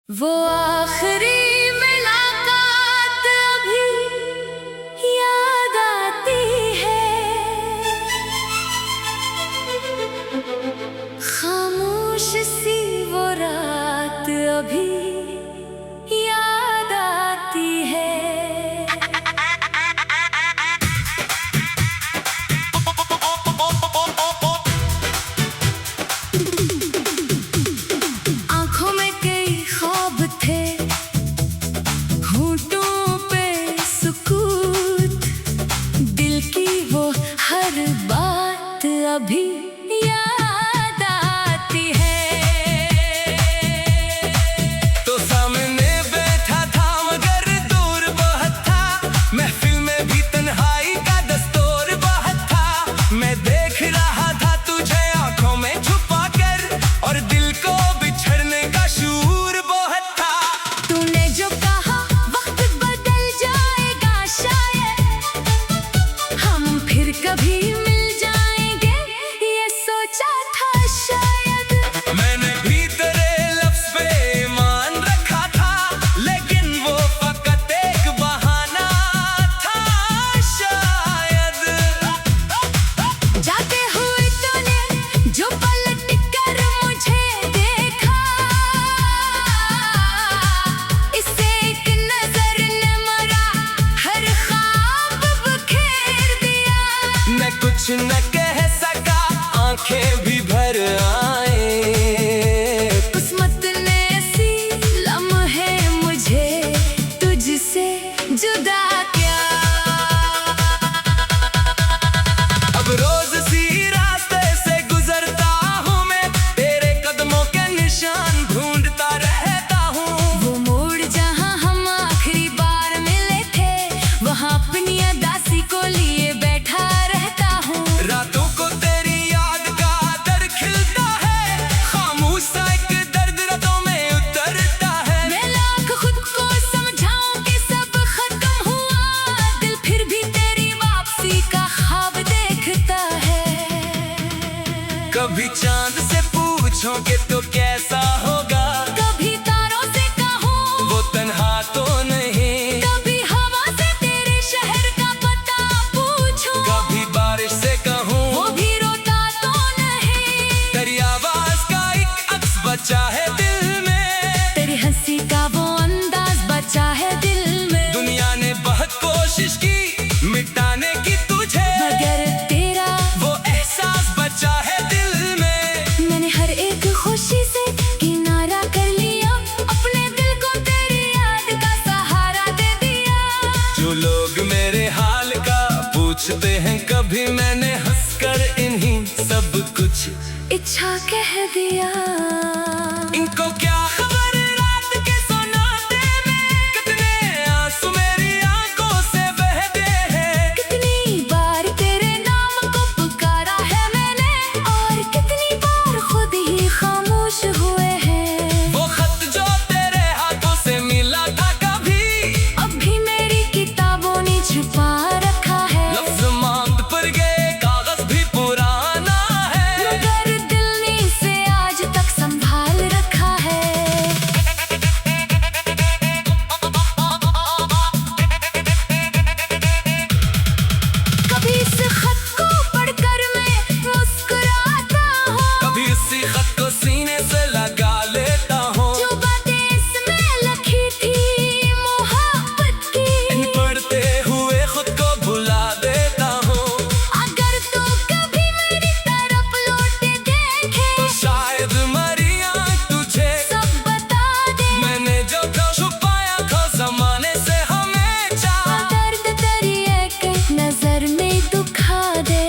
वो आखिरी मुलाकात अभी याद आती है, खामोश सी वो रात अभी याद आती है। आंखों में कई ख्वाब थे, होंठों पे सुकूत, दिल की वो हर बात अभी याद आती है। तो सामने बैठा था मगर दूर बहुत था, महफिल में भी तन्हाई का दस्तूर बहुत था। मैं देख रहा था तुझे आंखों में छुपा कर, और दिल को बिछड़ने का शूर बहुत था। तूने जो कहा वक्त बदल जाएगा, शायद हम फिर कभी मिल जाएंगे, ये सोचा था शायद। मैंने भी तेरे लफ्ज़ पे ईमान रखा था, लेकिन वो फकत एक बहाना था शायद। जाते हुए तूने जो पलट कर मुझे देखा, इससे एक नजर ने मरा हर ख्वाब बिखेर दिया। मैं कुछ न कह सका, आंखें भी भर आए। किस्मत ने ऐसी लम्हे मुझे तुझसे जुदा किया। अब रोज सी रास्ते से गुजरता हूँ मैं, तेरे कदमों के निशान ढूंढता रहता हूँ। वो मोड़ जहाँ हम आखिरी बार मिले थे, वहाँ अपनी अदासी को लिए बैठा रहता हूँ। रातों को तेरी याद का दर खिलता है, खामोश सा एक दर्द रातों में उतरता है। मैं लाख खुद को समझाऊं कि सब खत्म हुआ, दिल फिर भी तेरी वापसी का ख्वाब देखता है। कभी चांद से पूछोगे तो कैसा होगा, कभी तारों से कहूँ, वो तन्हा तो नहीं। कभी हवा से तेरे शहर का पता पूछूं, कभी बारिश से कहूँ, वो भी रोता तो नहीं। तेरी आवाज का एक अक्स बचा है दिल में, तेरी हंसी का वो अंदाज बचा है दिल में। दुनिया ने बहुत कोशिश की मिटाने की तुझे, मगर तेरा वो एहसास बचा है दिल में। मैंने हर एक खुशी से किनारा कर लिया, अपने दिल को तेरी याद का सहारा दे दिया। जो लोग मेरे हाल का पूछते हैं, कभी मैंने हंसकर इन्हीं सब कुछ इच्छा कह दिया। इनको क्या खबर रात के सोनाटे में, कितने आंसू मेरी आंखों से बहते हैं। कितनी बार तेरे नाम को पुकारा है मैंने, और कितनी बार खुद ही खामोश हुए हैं। वो खत जो तेरे हाथों से मिला था कभी, अब भी मेरी किताबों ने छुपा रखा है। लफ्ज मांग पर गए, कागज भी पुराना है, मगर दिल ने इसे आज तक संभाल रखा है। कभी इस खत को पढ़कर मैं मुस्कुराता हूँ, कभी इसी खत को सीने से लगा लेता हूँ। जो बातें इसमें लिखी थी मोहब्बत की, इन पढ़ते हुए खुद को भुला देता हूँ। अगर तू कभी मेरी तरफ लौट देखे, तो शायद मरी आँख तुझे सब बता दे। मैंने जो तो छुपाया था जमाने से हमेशा, दर्द तेरी एक नजर में दुखा दे।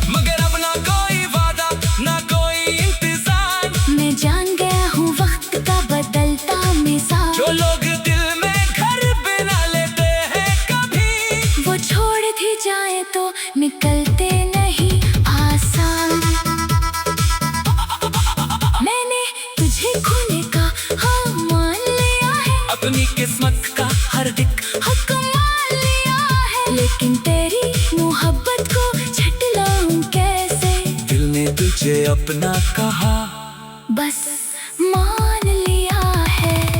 मगर अब ना कोई वादा ना कोई इंतजार, मैं जान गया हूँ वक्त का बदलता मिजाज। जो लोग दिल में घर बना लेते हैं कभी, वो छोड़ भी जाए तो निकलते नहीं आसान। मैंने तुझे खोने का हाँ मान लिया है, अपनी किस्मत का हर एक हक मान लिया है। लेकिन तेरी मोहब्बत को झटलाऊं कैसे, दिल ने तुझे अपना कहा, बस मान लिया है।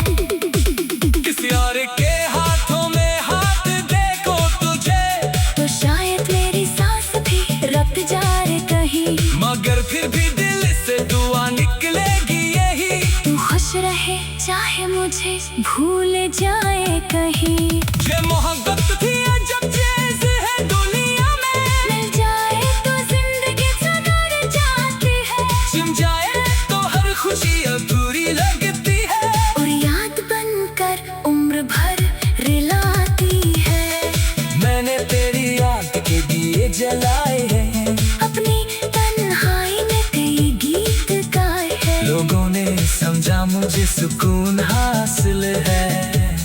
रहे चाहे मुझे भूल जाए कहीं। ये मोहब्बत भी अजब चीज है दुनिया में, मिल जाए तो जिंदगी सुधर जाती है, छिन जाए तो हर खुशी अधूरी लगती है, और याद बनकर उम्र भर रिलाती है। मैंने तेरी याद के दिए जलाए हैं, अपनी तन्हाई में कई गीत गाए हैं, लोगों ने समझा मुझे सुकून हासिल है,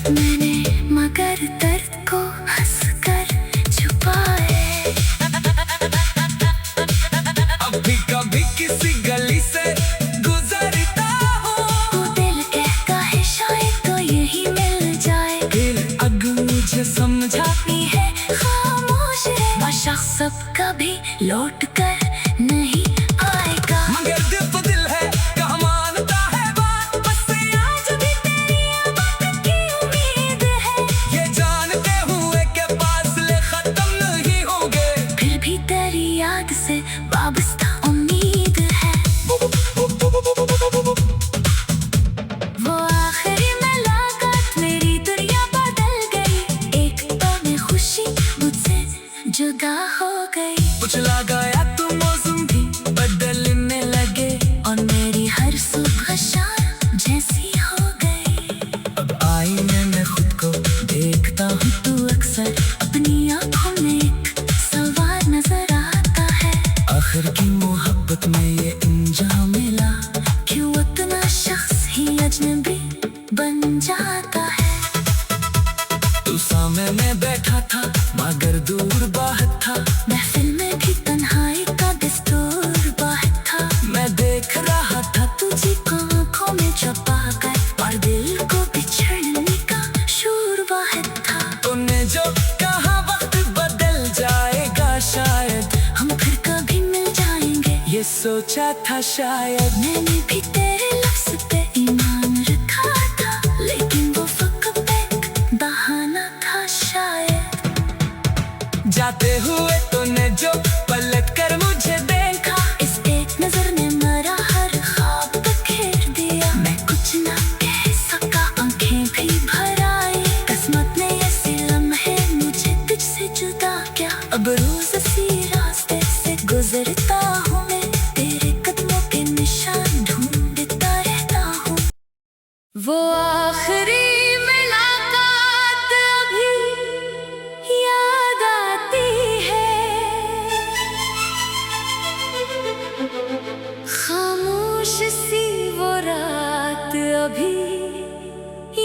मैंने मगर दर्द को हंसकर छुपाए। अभी कभी किसी गली से गुजरता हूँ, तो दिल कहता है शायद तो यही मिल जाए, फिर अब मुझे समझा भी है खामोश है, बादशाह सब कभी लौट कर नहीं आएगा। मगर दिल तो दिल है कहाँ मानता है बात, बस आज भी तेरी आवाज़ की उम्मीद है, ये जानते हुए के फासले खत्म नहीं होंगे, फिर भी तेरी याद से वाबस्ता उम्मीद है। वो आखिरी मुलाकात मेरी दुनिया बदल गई, एक पल में खुशी मुझसे जुदा हो गई। उछला गया तो मौसम भी बदलने लगे, और मेरी हर सुबह शाम जैसी हो गई। अब आईने में खुद को देखता हूँ, तू अक्सर अपनी आंखों में एक सवाल नजर आता है, आखिर की मोहब्बत में ये अंजाम मिला, क्यों उतना शख्स ही अजनबी बन जाता है। तू सामने में बैठा था मगर दूर बाहर था, महफिल में भी तन्हाई का दस्तूर बाहर था, मैं देख रहा था तुझे आंखों में छुपा कर, और दिल को बिछड़ने का शूर बाहर था। तूने जो कहा वक्त बदल जाएगा, शायद हम फिर कभी मिल जाएंगे, ये सोचा था शायद, मैंने भी तेरे लफ्ज़ पे ईमान रखा था, लेकिन वो फकत एक बहाना था शायद। जाते हुए तूने जो पलट कर मुझे देखा, इस एक नजर ने मेरा हर ख्वाब बिखेर दिया, मैं कुछ ना कह सका, आंखें भी भर आई, किस्मत ने ऐसे लम्हे मुझे तुझसे जुदा किया। अब रोज इसी रास्ते से गुजरता हूँ मैं, तेरे कदमों के निशान ढूंढता रहता हूँ। वो आखिरी मुलाकात अभी याद आती है, खामोश सी वो रात अभी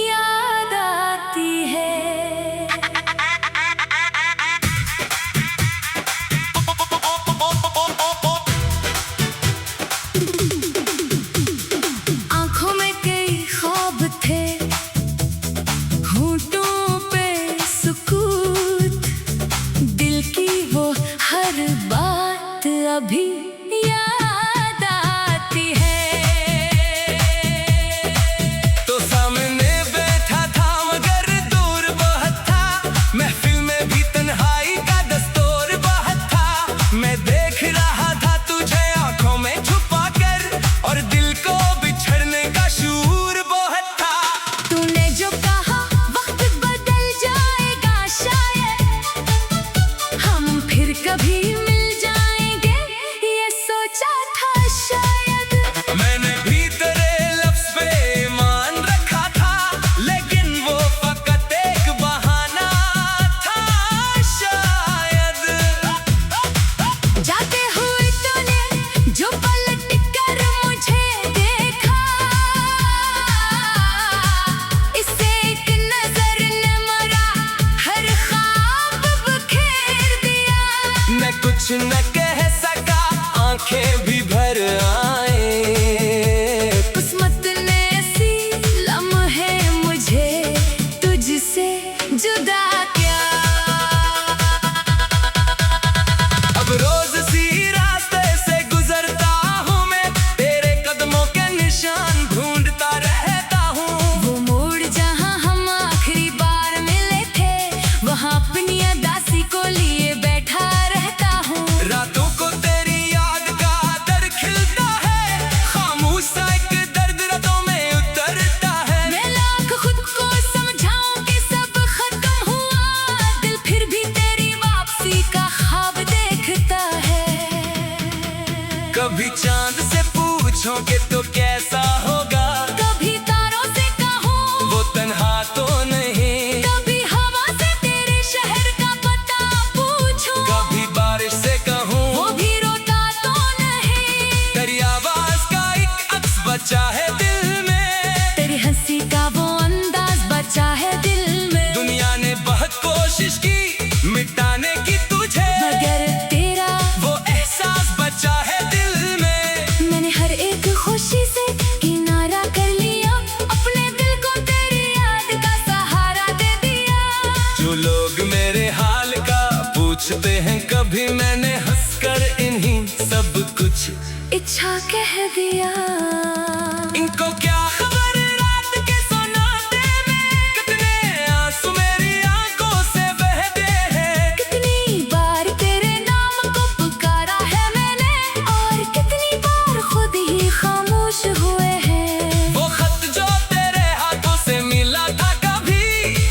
याद आती है। आंखों में कई ख्वाब थे, होंठों पे सुकूत, दिल की वो हर बात अभी याद आती है। तो सोचते हैं कभी मैंने हंसकर इन्हीं सब कुछ इच्छा कह दिया। इनको क्या खबर रात के सोनाटे में कितने आंसू मेरी आंखों से बहते हैं। कितनी बार तेरे नाम को पुकारा है मैंने और कितनी बार खुद ही खामोश हुए हैं। वो खत जो तेरे हाथों से मिला था कभी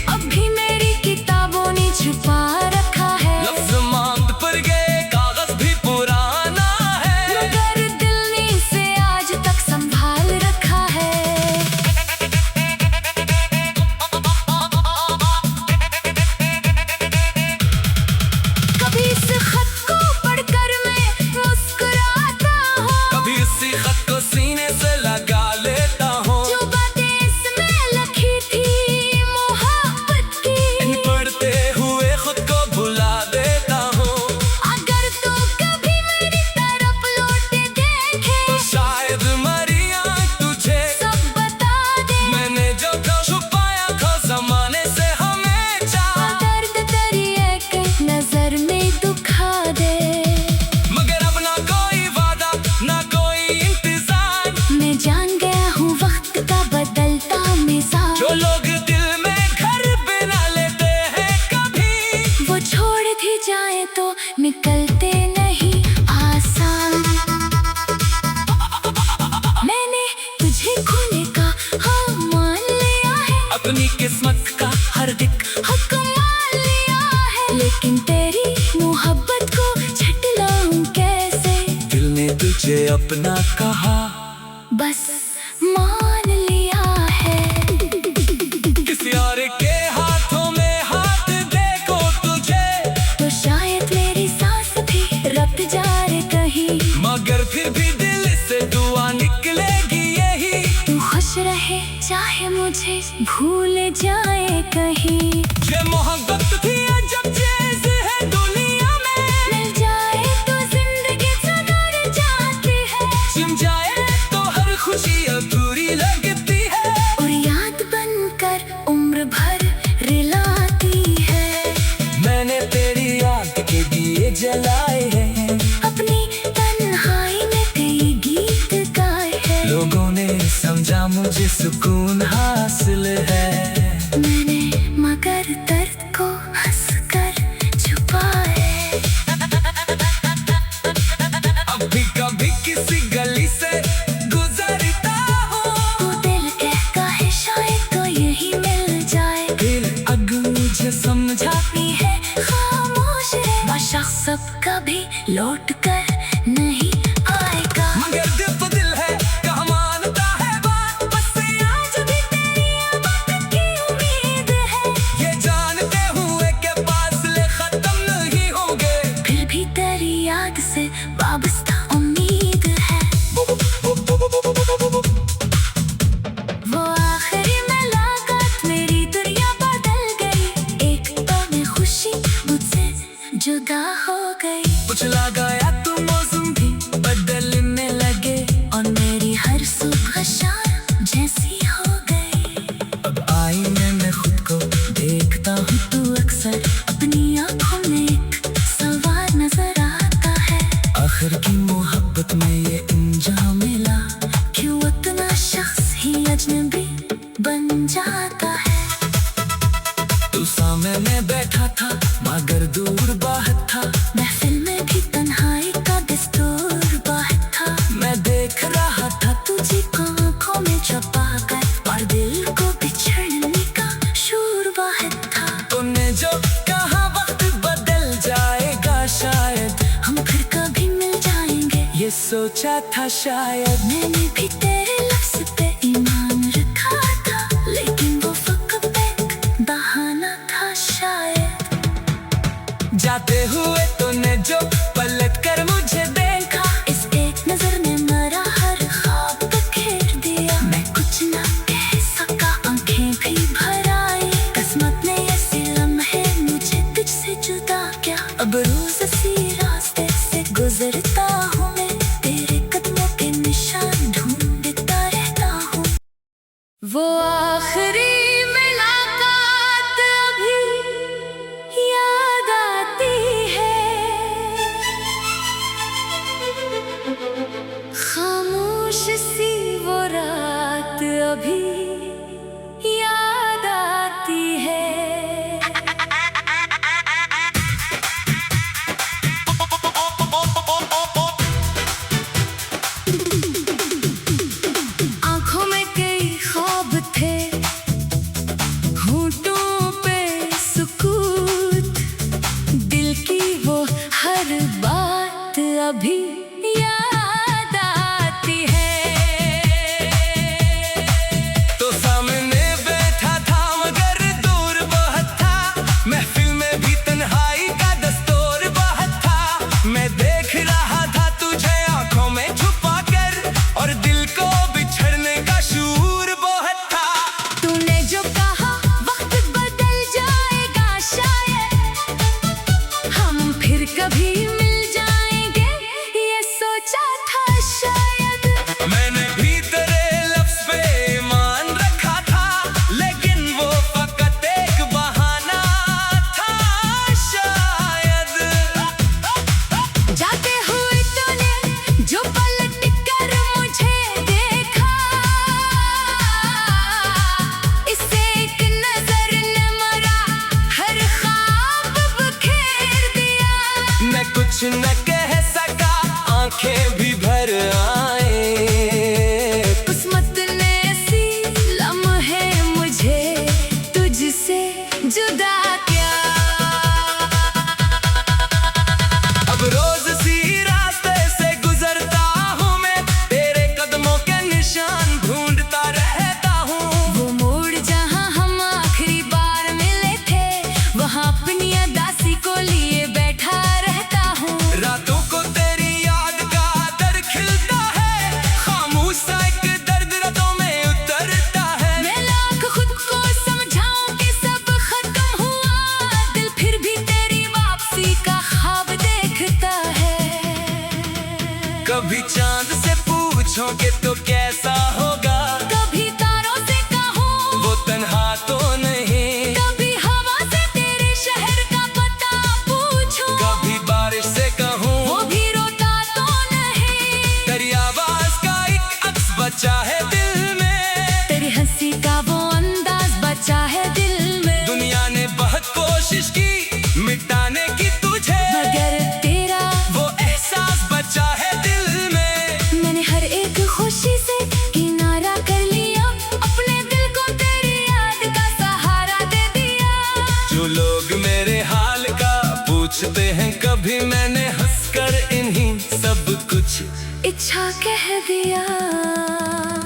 अब भी मेरी किताबों ने छुपा रखा है। लफ्ज मांग पर गए कागज भी पुराना है मगर दिल ने इसे आज तक संभाल रखा है। कभी इस खत को पढ़कर मैं मुस्कुराता हूँ, कभी इसी खत को सीने से लगा लेता हूँ। जो बातें इसमें लिखी थी मोहब्बत की, इन पढ़ते हुए खुद को भुला देता हूँ। अगर तू कभी मेरी तरफ लौट देखे तो शायद मरी आँख तुझे सब बता दे। मैंने जो छुपाया था जमाने से हमेशा, दर्द तेरी एक नजर में दुखा दे। मगर अब ना कोई वादा ना कोई इंतजार। मैं जान गया हूँ वक्त का बदलता मिजाज। जो लोग दिल में घर बना लेते हैं कभी वो छोड़ भी जाए तो निकलते नहीं आसान। मैंने तुझे खोने का हाँ मान लिया है, अपनी किस्मत का हर एक हक मान लिया है। लेकिन तेरी मोहब्बत को झटलाऊं कैसे, दिल ने तुझे अपना कहा बस मान लिया है। किसी और के हाथों में हाथ देखो तुझे, तो शायद मेरी सांस भी रुक जाए कहीं। मगर फिर भी दिल से दुआ निकलेगी यही। तू खुश रहे चाहे मुझे भूल जाए कहीं। ये मोहब्बत भी अजब चीज है दुनिया में, मिल जाए तो जिंदगी सुधर जाती है सिम जाए तो हर खुशी अधूरी लगती है। और याद बनकर उम्र भर रिलाती है। मैंने तेरी याद के दिए जलाए हैं, अपनी तन्हाई में कई गीत गाए हैं। लोगों ने समझा मुझे सुकून हासिल है। मैंने मगर दर्द को हंसकर छुपाए। अब भी कभी किसी गली से गुजरता हूँ, तो दिल कहता है शायद तो यही मिल जाए। फिर अब मुझे समझा भी है खामोश है, वो शख्स अब कभी लौट कर नहीं आएगा। मगर दिल तो दिल है कहाँ मानता है बात। बस आज भी तेरी आमद की उम्मीद है, ये जानते हुए के फासले खत्म नहीं होंगे। फिर भी तेरी याद से वाबस्ता उम्मीद है। वो आखिरी मुलाकात मेरी दुनिया बदल गई। एक पल में खुशी मुझसे जुदा हो गई। उछला गया तो मौसम भी बदलने लगे और मेरी हर सुबह शाम जैसी हो गई। अब आईने में खुद को देखता हूँ, तू अक्सर अपनी आंखों में एक सवाल नजर आता है। आखिर की मोहब्बत में ये अंजाम मिला। क्यों उतना शख्स ही अजनबी बन जाता है। तू सामने बैठा था मगर दूर बाहर था। महफिल में भी तन्हाई का दस्तूर बाहर था। मैं देख रहा था तुझे आंखों में छुपा कर, और दिल को बिछड़ने का शूर बाहर था। तूने जो कहा वक्त बदल जाएगा शायद हम फिर कभी मिल जाएंगे ये सोचा था शायद। मैंने भी तेरे लफ्ज़ पे ईमान रखा था, लेकिन वो फकत एक बहाना था शायद। जाते हुए तूने जो पलट कर मुझे देखा, इस एक नजर ने मेरा हर ख्वाब बिखेर दिया। मैं कुछ ना कह सका, आंखें भी भर आई। किस्मत ने ऐसे लम्हे मुझे तुझसे जुदा किया। अब रोज इसी रास्ते से गुजरता हूँ मैं, तेरे कदमों के निशान ढूंढता रहता हूँ। वो आखिरी मुलाकात अभी याद आती है। पूछते हैं कभी मैंने हंसकर इन्हीं सब कुछ इच्छा कह दिया।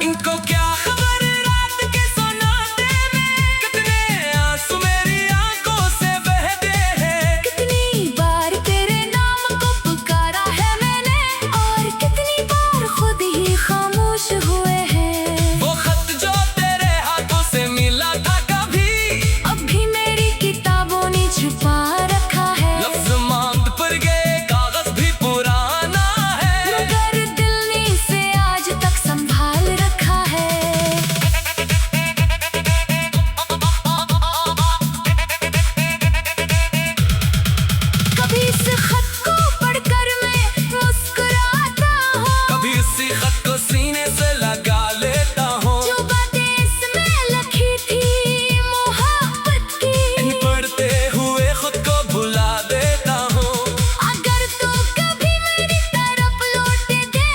इनको क्या खबर रात के सोनाटे में कितने आंसू मेरी आंखों से बहते हैं। कितनी बार तेरे नाम को पुकारा है मैंने और कितनी बार खुद ही खामोश हुए हैं। वो खत जो तेरे हाथों से मिला था कभी अब भी मेरी किताबों ने छुपा रखा है। लफ्ज मांग पर गए कागज भी पुराना है मगर दिल ने इसे आज तक संभाल रखा है। कभी इस खत को पढ़कर मैं मुस्कुराता हूँ, कभी इसी खत को सीने से लगा लेता हूँ। जो बातें इसमें लिखी थी मोहब्बत की पढ़ते हुए खुद को भुला देता हूँ। अगर तू कभी मेरी तरफ लौट देखे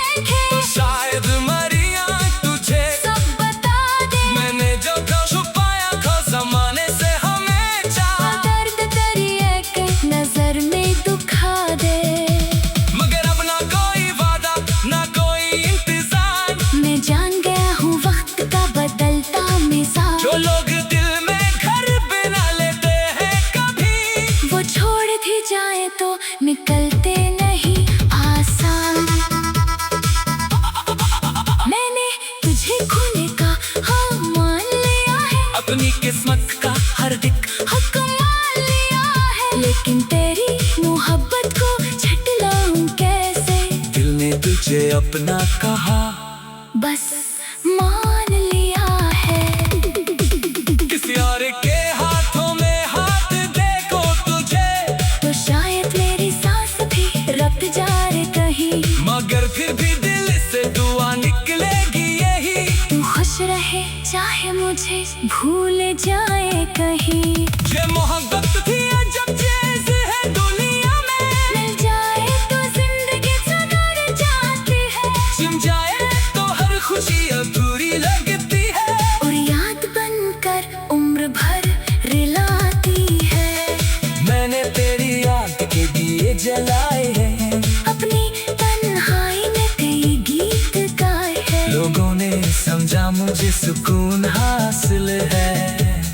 तो शायद मरिया तुझे सब बता दे। मैंने जो छुपाया था जमाने से हमेशा दर्द तेरी एक नजर में दुखा दे। मगर अब ना कोई वादा ना कोई इंतजार। मैं जान गया हूँ वक्त का बदलता मिजाज। जो लोग दिल में घर बना लेते हैं कभी वो छोड़ भी जाए तो निकलते नहीं आसान। मैंने तुझे खोने का हाँ मान लिया है, अपनी किस्मत का हर एक हक मान लिया है। लेकिन तेरी मोहब्बत को झटलाऊं कैसे। दिल ने तुझे अपना कहा बस मान लिया है। किसी और के हाथों में हाथ देखो तुझे तो शायद मेरी सांस भी रुक जाए कहीं। मगर फिर भी दिल से दुआ निकलेगी यही। तू खुश रहे चाहे मुझे भूल जाए कहीं। ये मोहब्बत थी अजब चीज है दुनिया में। मिल जाए तो जिंदगी सुधर जाती है सुन जाए तो हर खुशी अधूरी लगती है। और याद बनकर उम्र भर रिलाती है। मैंने तेरी याद के दिए जलाए हैं, अपनी तन्हाई में कई गीत गाए हैं। लोगों ने समझा मुझे सुकून हासिल है।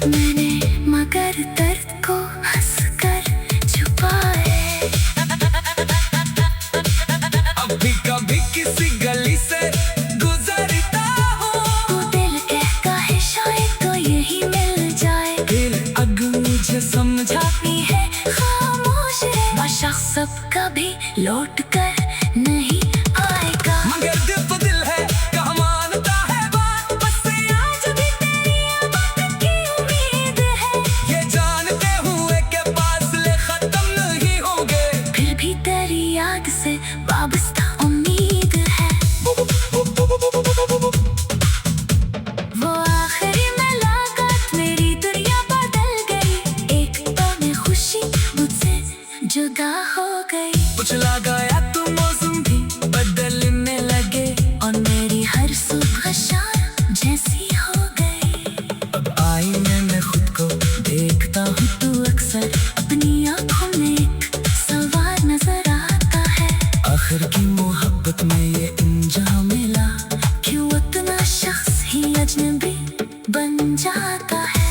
मैंने मगर दर्द को हंसकर छुपाए। अभी कभी किसी गली से गुजरता हूँ वो दिल कहता है शायद तो यही मिल जाए। फिर अग मुझे समझा भी है खामोश है वो शख्स अब कभी लौट कर नहीं आएगा। मगर दिल तो दिल है कहाँ मानता है बात। बस आज भी तेरी बात की उम्मीद है। ये जानते हुए के फासले खत्म नहीं होंगे। फिर भी तेरी याद से वाबस्ता उम्मीद है। वो आखिरी मुलाकात मेरी दुनिया बदल गई। एक पल में खुशी मुझसे जुदा हो गई। उछला गया तो मौसम भी बदलने लगे और मेरी हर सुबह शाम जैसी हो गई। अब आईने में खुद को देखता हूँ तू अक्सर अपनी आंखों में एक सवाल नजर आता है। आखिर की मोहब्बत में ये इंजाम मिला। क्यों उतना शख्स ही अजनबी बन जाता है।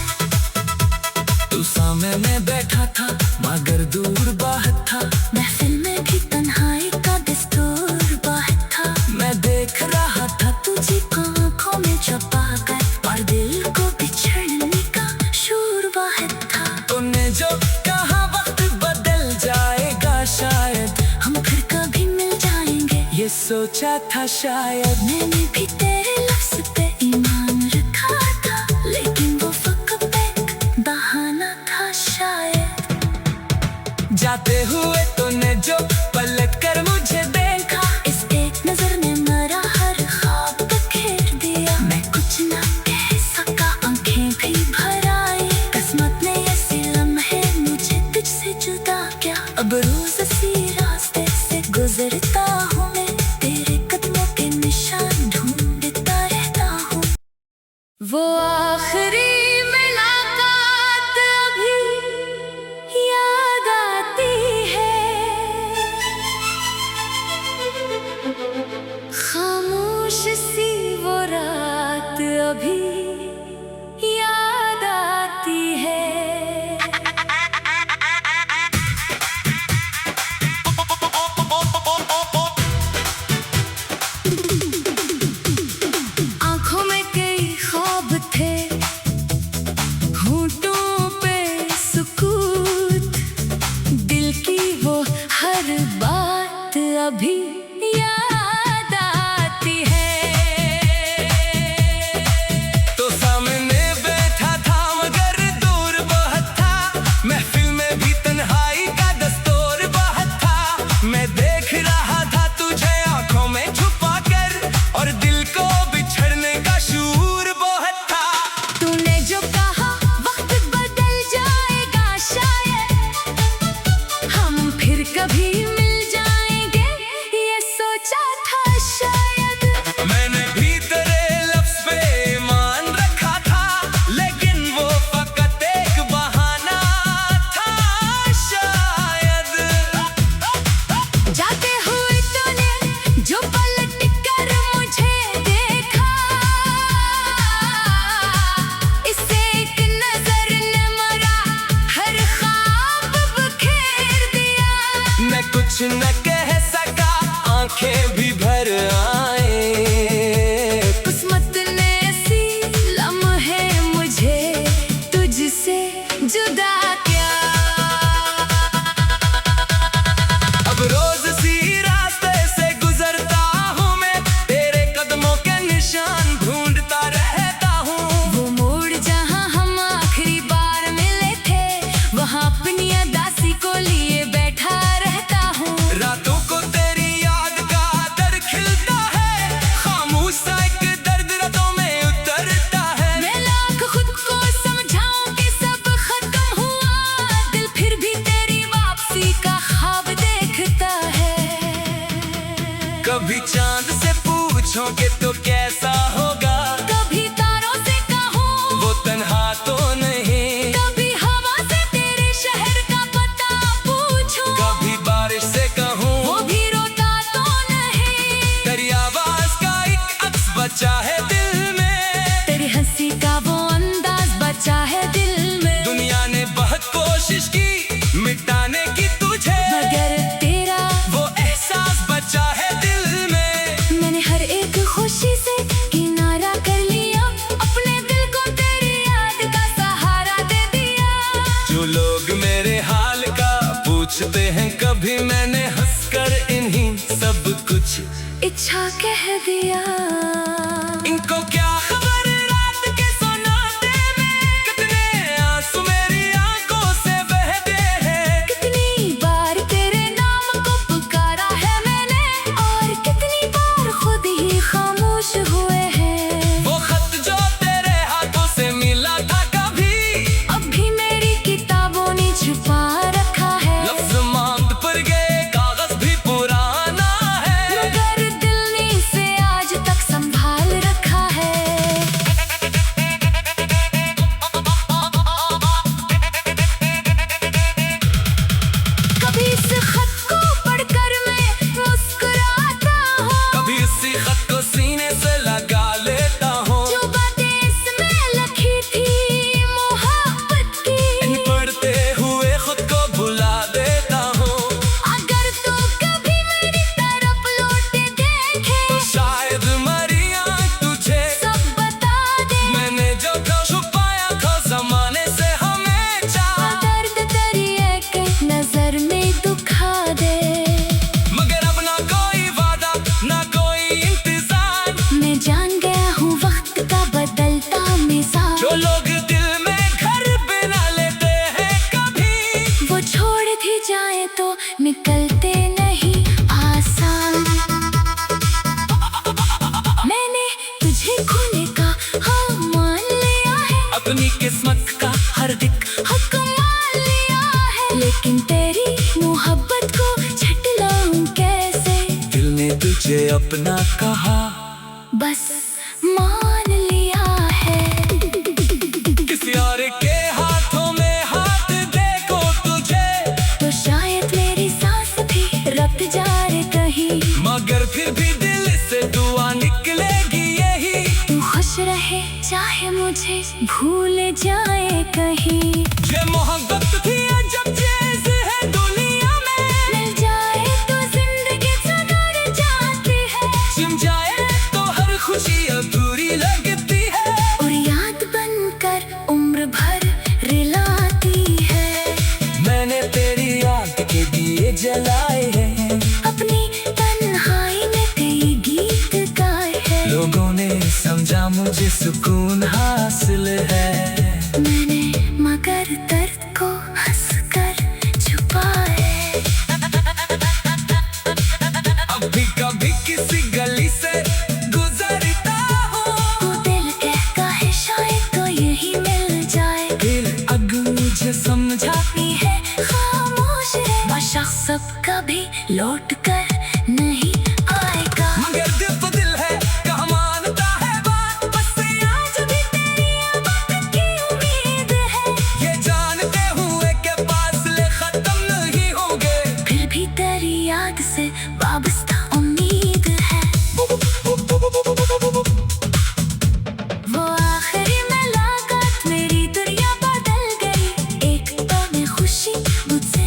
तू सामने बैठा था मगर दूर बाहर था। महफिल में भी तन्हाई का दस्तूर बाहर था। मैं देख रहा था तुझे आंखों में छुपा कर और दिल को बिछड़ने का शूर बाहर था। तूने जो कहा वक्त बदल जाएगा शायद हम फिर कभी मिल जाएंगे ये सोचा था शायद। मैंने भी तेरे लफ्ज़ पे ईमान रखा था। लेकिन वो फकत एक बहाना था शायद। जाते हुए तूने जो पलट कर मुझे देखा। इस एक नजर ने मेरा हर ख्वाब बिखेर दिया। मैं कुछ ना कह सका आंखें भी भर आई। किस्मत ने ऐसे लम्हे मुझे तुझसे जुदा किया। अब रोज इसी रास्ते से गुजरता हूँ मैं। तेरे कदमों के निशान ढूंढता रहता हूँ। वो आखिरी मुलाकात अभी याद आती है। सोचते हैं कभी मैंने हंसकर इन्हीं सब कुछ इच्छा कह दिया। इनको क्या खबर रात के सोनाटे में कितने आंसू मेरी आंखों से बहते हैं। कितनी बार तेरे नाम को पुकारा है मैंने और कितनी बार खुद ही खामोश हुए हैं। वो खत जो तेरे हाथों से मिला था कभी अब भी मेरी किताबों ने छुपा रखा है। लफ्ज मांग पर गए कागज भी पुराना है मगर दिल ने इसे आज तक संभाल रखा है। कभी इस खत को पढ़कर मैं मुस्कुराता हूँ, कभी इसी खत को सीने से लगा लेता हूँ। जो बातें इसमें लिखी थी मोहब्बत की इन पढ़ते हुए खुद को भुला देता हूँ। अगर तू कभी मेरी तरफ लौट देखे तो शायद मरी आँख तुझे सब बता दे। मैंने जो तो छुपाया था जमाने से हमेशा दर्द तेरी एक नजर में दुखा दे। मगर अब ना कोई वादा ना कोई इंतजार मैं जान गया हूँ वक्त का बदलता मिजाज। जो लोग दिल में घर बना लेते हैं कभी वो छोड़ भी जाए तो निकलते नहीं आसान। मैंने तुझे खोने का हाँ मान लिया है, अपनी किस्मत का हर दिक हक मान लिया है। लेकिन तेरी मोहब्बत को झटलाऊं कैसे, दिल ने तुझे अपना कहा बस मान लिया है। किसी और के हाथों में हाथ देखो तुझे तो शायद मेरी सांस भी रब जाए कहीं। मगर फिर भी दिल से दुआ निकलेगी यही तू खुश रहे चाहे मुझे भूल जाए कहीं। ये मोहब्बत थी अजब चीज है दुनिया में मिल जाए तो जिंदगी सुधर जाती है छिन जाए तो हर खुशी अधूरी लगती है और याद बनकर उम्र भर रिलाती है। मैंने तेरी याद के दिए जलाए हैं अपनी तन्हाई में कई गीत गाए हैं। लोगों ने समझा मुझे सुकून हासिल है मैंने मगर दर्द को हंसकर छुपाए। अब भी कभी किसी गली से गुजरता हूँ तू दिल कहता है शायद तो यही मिल जाए। फिर अग मुझे समझाती है खामोश है बादशाह सब कभी लौट कर नहीं आएगा। मगर दिल तो दिल है कहाँ मानता है बात बस आज भी तेरी बात की उम्मीद है ये जानते हुए के फासले खत्म नहीं होंगे फिर भी तेरी याद से वाबस्ता उम्मीद है। वो आखिरी मुलाकात मेरी दुनिया बदल गई। एक पल में खुशी मुझसे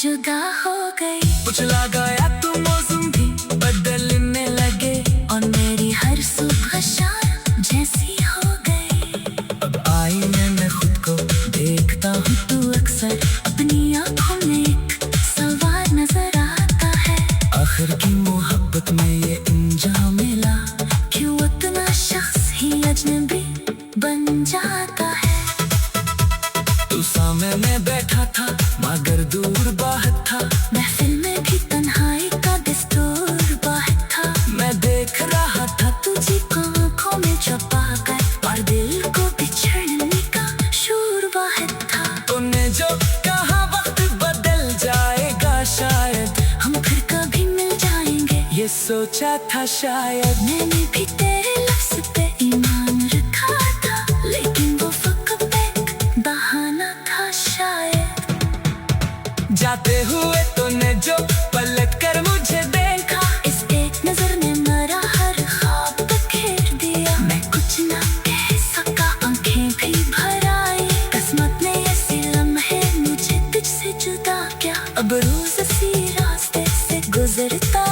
जुदा हो गई। उछला गया तो मौसम भी बदलने लगे और मेरी हर सुबह शाम जैसी हो गई। अब आईने में खुद को देखता हूँ तू अक्सर अपनी आंखों में एक सवाल नजर आता है। आखिर की मोहब्बत में ये अंजाम मिला क्यों उतना शख्स ही अजनबी बन जाता है। तू सामने बैठा था मगर दूर बाहर था महफिल में भी तन्हाई का दस्तूर बाहर था। मैं देख रहा था तुझे आंखों में छुपा कर और दिल को बिछड़ने का शूर बाहर था। तूने जो कहा वक्त बदल जाएगा शायद हम फिर कभी मिल जाएंगे ये सोचा था शायद मैंने भी तेरे लफ्ज़ पे ईमान रखा था। लेकिन वो फकत एक बहाना था शायद। जाते हुए तूने जो पलट कर मुझे देखा इस एक नजर ने मेरा हर ख्वाब बिखेर दिया। मैं कुछ ना कह सका आंखें भी भर आई। किस्मत ने ऐसे लम्हे मुझे तुझसे जुदा किया। अब रोज इसी रास्ते से गुजरता